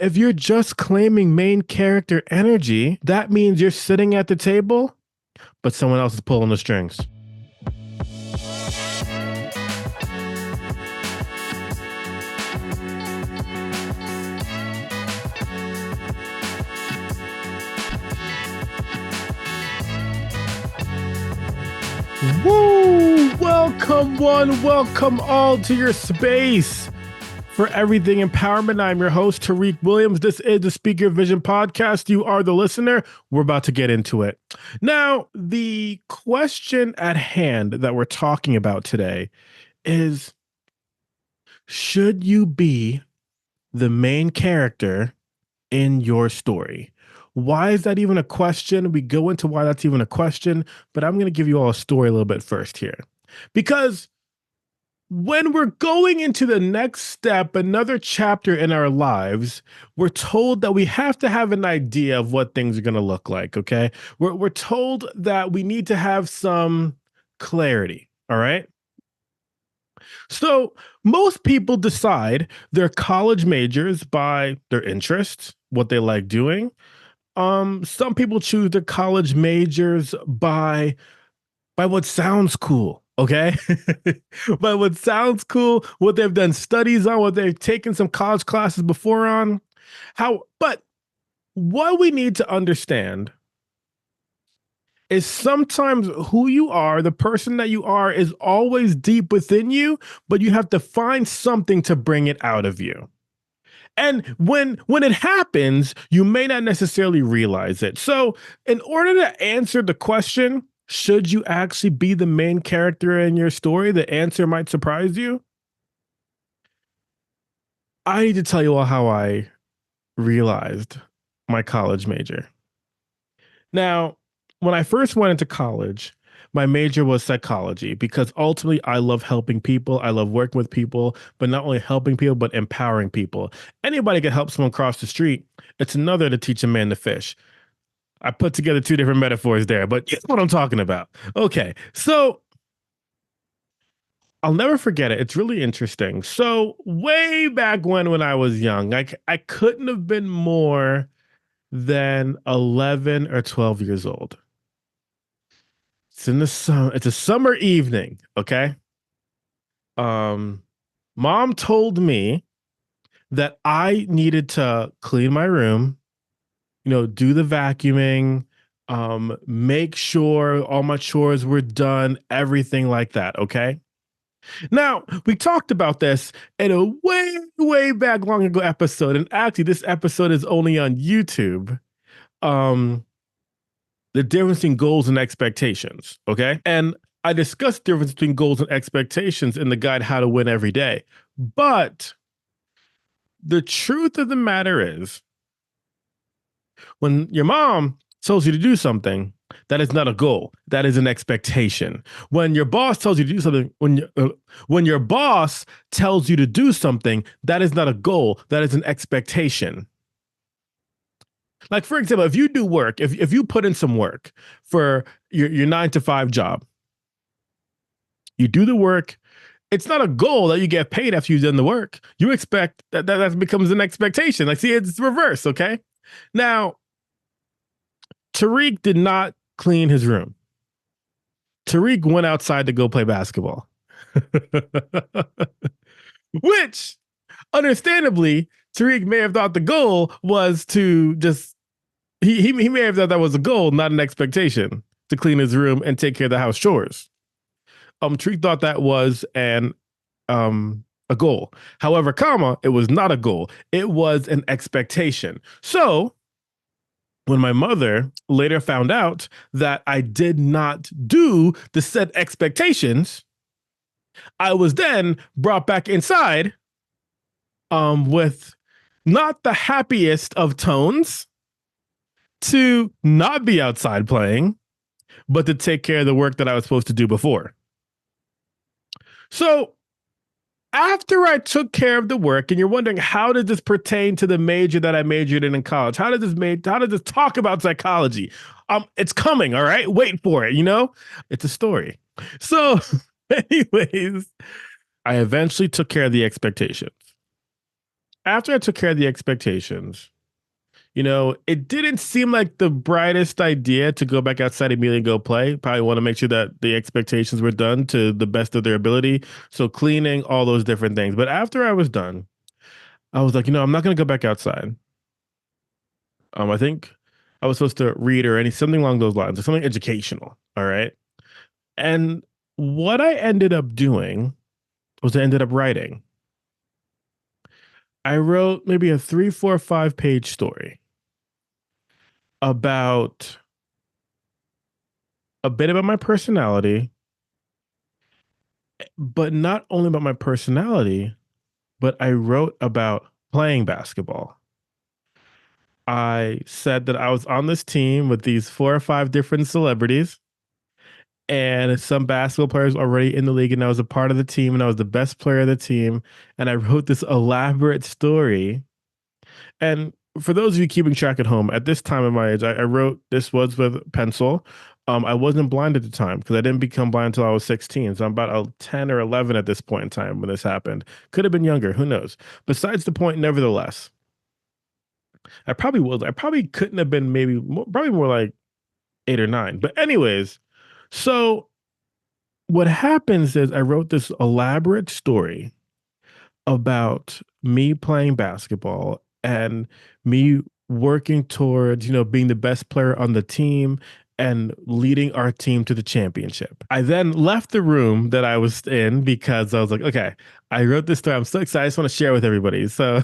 If you're just claiming main character energy, that means you're sitting at the table, but someone else is pulling the strings. Woo! Welcome, one, welcome all to your space for everything empowerment. I'm your host, Tariq Williams. This is the Speak Your Vision podcast. You are the listener. We're about to get into it. Now, the question at hand that we're talking about today is, should you be the main character in your story? Why is that even a question? We go into why that's even a question, but I'm going to give you all a story a little bit first here. Because when we're going into the next step, another chapter in our lives, we're told that we have to have an idea of what things are going to look like, okay? We're told that we need to have some clarity, all right? So most people decide their college majors by their interests, what they like doing. Some people choose their college majors by what sounds cool, okay? By what sounds cool, what they've done studies on, what they've taken some college classes before on. But what we need to understand is sometimes who you are, the person that you are, is always deep within you, but you have to find something to bring it out of you. And when it happens, you may not necessarily realize it. So, in order to answer the question, should you actually be the main character in your story? The answer might surprise you. I need to tell you all how I realized my college major. Now, when I first went into college, my major was psychology because ultimately I love helping people. I love working with people, but not only helping people, but empowering people. Anybody can help someone cross the street. It's another to teach a man to fish. I put together two different metaphors there, but it's what I'm talking about. Okay, so I'll never forget it. It's really interesting. So way back when I was young, I couldn't have been more than 11 or 12 years old. It's in the summer. It's a summer evening. Okay. Um, Mom told me that I needed to clean my room, do the vacuuming, make sure all my chores were done, everything like that. Okay. Now, we talked about this in a way, way back long ago episode. And actually, this episode is only on YouTube. Um, the difference in goals and expectations. Okay. And I discussed the difference between goals and expectations in the guide How to Win Every Day. But the truth of the matter is, when your mom tells you to do something, that is not a goal. That is an expectation. When your boss tells you to do something, when your boss tells you to do something, that is not a goal. That is an expectation. Like, for example, if you do work, if you put in some work for your 9 to 5 job, you do the work. It's not a goal that you get paid after you've done the work. You expect that becomes an expectation. Like, see, it's reverse. Okay. Now, Tariq did not clean his room. Tariq went outside to go play basketball. Which, understandably, Tariq may have thought the goal was to just he may have thought that was a goal, not an expectation, to clean his room and take care of the house chores. Tariq thought that was a goal. However, it was not a goal. It was an expectation. So when my mother later found out that I did not do the set expectations, I was then brought back inside with not the happiest of tones to not be outside playing, but to take care of the work that I was supposed to do before. So after I took care of the work, and you're wondering, how did this pertain to the major that I majored in college? How did this talk about psychology? It's coming. All right. Wait for it. It's a story. So anyways, I eventually took care of the expectations. after I took care of the expectations, it didn't seem like the brightest idea to go back outside immediately and go play. Probably want to make sure that the expectations were done to the best of their ability. So cleaning, all those different things. But after I was done, I was like, I'm not going to go back outside. I think I was supposed to read or something along those lines, or something educational. All right. And what I ended up doing was I ended up writing. I wrote maybe a 3, 4, 5 page story about a bit about my personality, but not only about my personality, but I wrote about playing basketball. I said that I was on this team with these 4 or 5 different celebrities and some basketball players already in the league, and I was a part of the team and I was the best player of the team. And I wrote this elaborate story. And for those of you keeping track at home, at this time of my age, I wrote this was with pencil. I wasn't blind at the time because I didn't become blind until I was 16. So I'm about 10 or 11 at this point in time when this happened. Could have been younger. Who knows? Besides the point, nevertheless, I probably was. I probably couldn't have been probably more like 8 or 9. But anyways, so what happens is I wrote this elaborate story about me playing basketball and me working towards, being the best player on the team and leading our team to the championship. I then left the room that I was in because I was like, okay, I wrote this story. I'm so excited. I just want to share it with everybody. So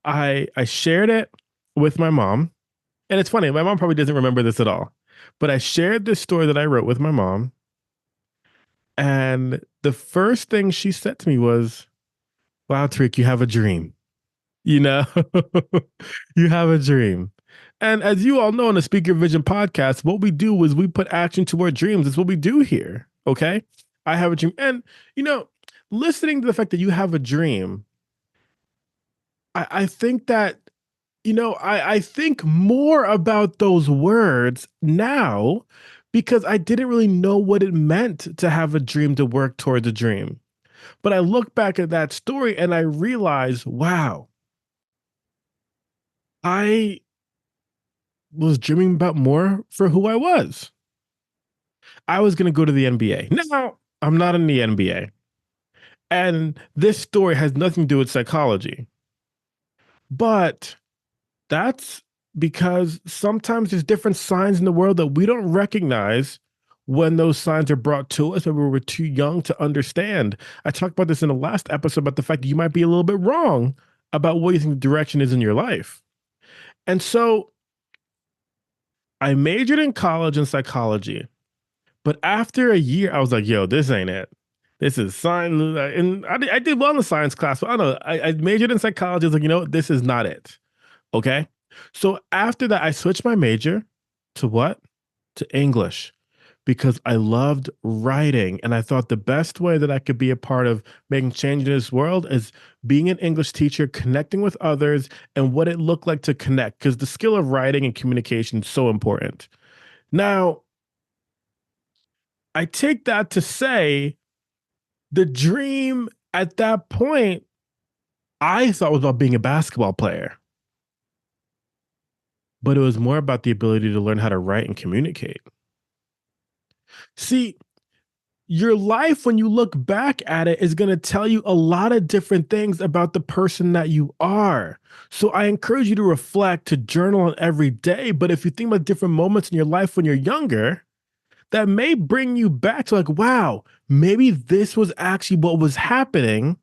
I shared it with my mom. And it's funny, my mom probably doesn't remember this at all. But I shared this story that I wrote with my mom. And the first thing she said to me was, wow, Tariq, you have a dream. You know, you have a dream. And as you all know on the Speaker Vision podcast, what we do is we put action to our dreams. It's what we do here. Okay. I have a dream. And, listening to the fact that you have a dream, I think that, I think more about those words now because I didn't really know what it meant to have a dream, to work towards a dream. But I look back at that story and I realize, wow, I was dreaming about more for who I was. I was going to go to the NBA. Now, I'm not in the NBA. And this story has nothing to do with psychology. But that's because sometimes there's different signs in the world that we don't recognize when those signs are brought to us when we were too young to understand. I talked about this in the last episode about the fact that you might be a little bit wrong about what you think the direction is in your life. And so I majored in college in psychology, but after a year, I was like, yo, this ain't it. This is science. And I did well in the science class, but I don't know. I majored in psychology. I was like, this is not it. Okay. So after that, I switched my major to what? To English, because I loved writing. And I thought the best way that I could be a part of making change in this world is being an English teacher, connecting with others, and what it looked like to connect, because the skill of writing and communication is so important. Now, I take that to say the dream at that point, I thought was about being a basketball player. But it was more about the ability to learn how to write and communicate. See, your life, when you look back at it, is going to tell you a lot of different things about the person that you are. So I encourage you to reflect, to journal on every day. But if you think about different moments in your life when you're younger, that may bring you back to like, wow, maybe this was actually what was happening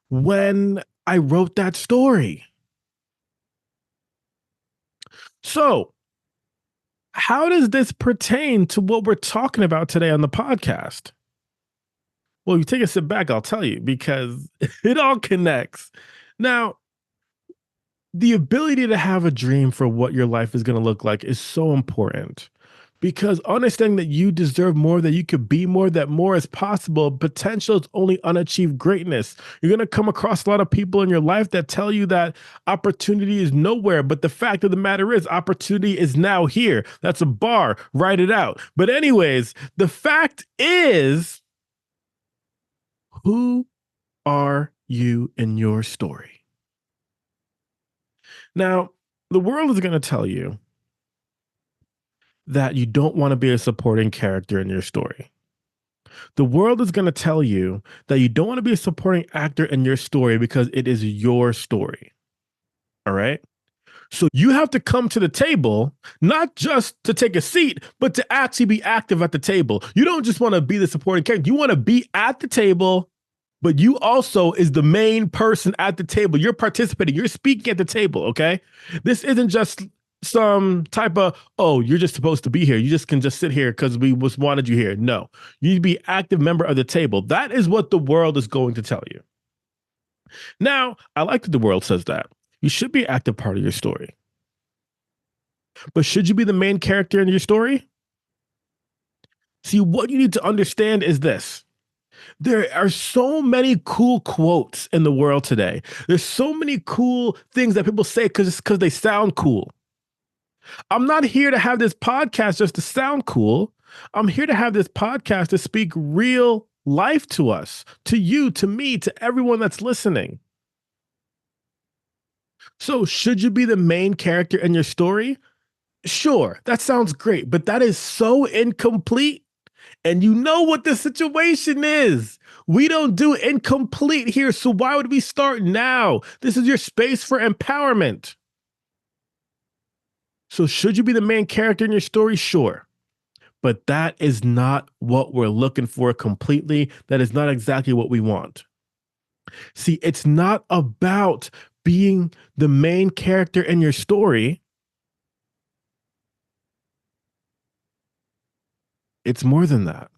when I wrote that story. So, how does this pertain to what we're talking about today on the podcast? Well, you take a sit back, I'll tell you, because it all connects. Now, the ability to have a dream for what your life is going to look like is so important, because understanding that you deserve more, that you could be more, that more is possible. Potential is only unachieved greatness. You're going to come across a lot of people in your life that tell you that opportunity is nowhere. But the fact of the matter is, opportunity is now here. That's a bar. Write it out. But anyways, the fact is, who are you in your story? Now, the world is going to tell you that you don't want to be a supporting character in your story. The world is going to tell you that you don't want to be a supporting actor in your story because it is your story. All right. So you have to come to the table, not just to take a seat, but to actually be active at the table. You don't just want to be the supporting character. You want to be at the table, but you also is the main person at the table. You're participating. You're speaking at the table. Okay. This isn't just some type of, oh, you're just supposed to be here. You just can just sit here because we was wanted you here. No, you need to be active member of the table. That is what the world is going to tell you. Now, I like that the world says that. You should be an active part of your story. But should you be the main character in your story? See, what you need to understand is this. There are so many cool quotes in the world today. There's so many cool things that people say because they sound cool. I'm not here to have this podcast just to sound cool. I'm here to have this podcast to speak real life to us, to you, to me, to everyone that's listening. So, should you be the main character in your story? Sure, that sounds great, but that is so incomplete. And you know what the situation is. We don't do incomplete here. So why would we start now? This is your space for empowerment. So should you be the main character in your story? Sure. But that is not what we're looking for completely. That is not exactly what we want. See, it's not about being the main character in your story. It's more than that.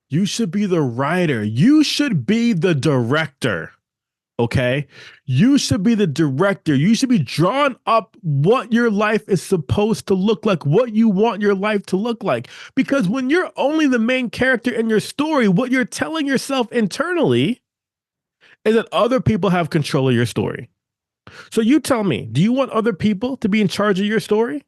You should be the writer. You should be the director. Okay. You should be the director. You should be drawing up what your life is supposed to look like, what you want your life to look like. Because when you're only the main character in your story, what you're telling yourself internally is that other people have control of your story. So you tell me, do you want other people to be in charge of your story?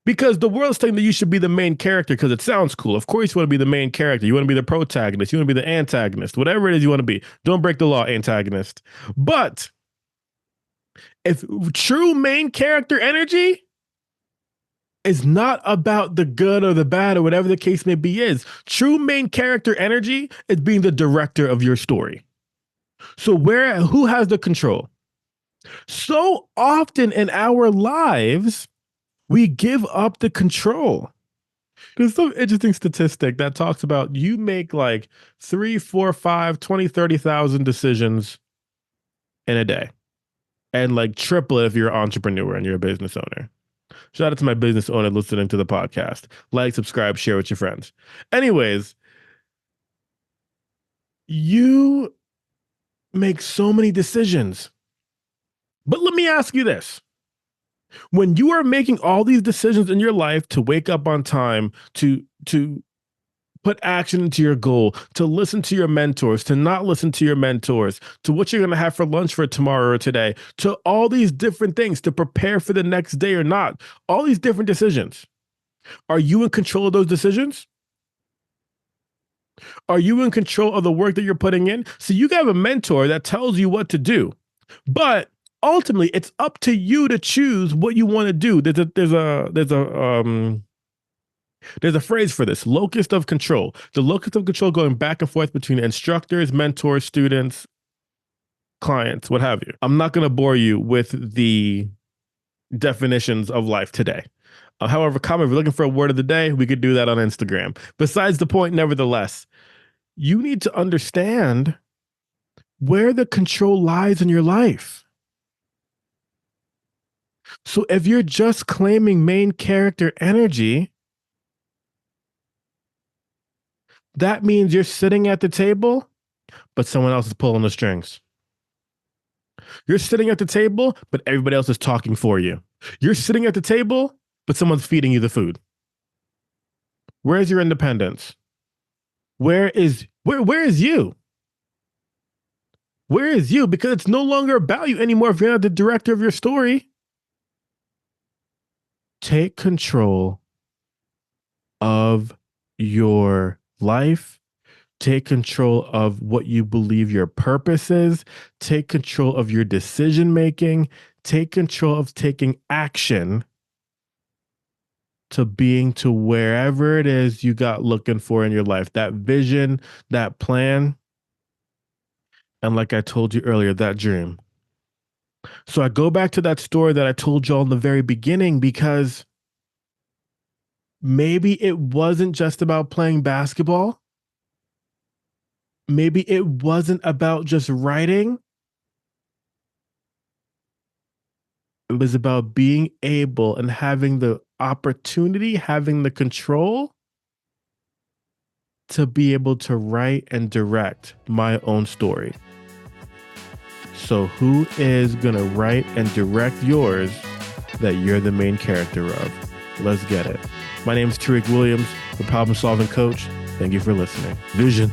Because the world's saying that you should be the main character because it sounds cool. Of course, you want to be the main character. You want to be the protagonist. You want to be the antagonist. Whatever it is you want to be. Don't break the law, antagonist. But if true main character energy is not about the good or the bad or whatever the case may be is, true main character energy is being the director of your story. So who has the control? So often in our lives, we give up the control. There's some interesting statistic that talks about you make like 3, 4, 5, 20, 30,000 decisions in a day. And like triple it if you're an entrepreneur and you're a business owner. Shout out to my business owner listening to the podcast. Like, subscribe, share with your friends. Anyways, you make so many decisions. But let me ask you this. When you are making all these decisions in your life to wake up on time, to put action into your goal, to listen to your mentors, to not listen to your mentors, to what you're going to have for lunch for tomorrow or today, to all these different things, to prepare for the next day or not, all these different decisions. Are you in control of those decisions? Are you in control of the work that you're putting in? So you have a mentor that tells you what to do, but ultimately it's up to you to choose what you want to do. There's a phrase for this: locus of control. The locus of control going back and forth between instructors, mentors, students, clients, what have you. I'm not going to bore you with the definitions of life today. However, comment if you're looking for a word of the day, we could do that on Instagram. Besides the point, nevertheless, you need to understand where the control lies in your life. So if you're just claiming main character energy, that means you're sitting at the table, but someone else is pulling the strings. You're sitting at the table, but everybody else is talking for you. You're sitting at the table, but someone's feeding you the food. Where's your independence? Where is you? Where is you? Because it's no longer about you anymore if you're not the director of your story. Take control of your life. Take control of what you believe your purpose is. Take control of your decision making. Take control of taking action to being to wherever it is you got looking for in your life, that vision, that plan. And like I told you earlier, that dream. So I go back to that story that I told y'all in the very beginning, because maybe it wasn't just about playing basketball. Maybe it wasn't about just writing. It was about being able and having the opportunity, having the control to be able to write and direct my own story. So who is going to write and direct yours that you're the main character of? Let's get it. My name is Tariq Williams, the problem solving coach. Thank you for listening. Vision.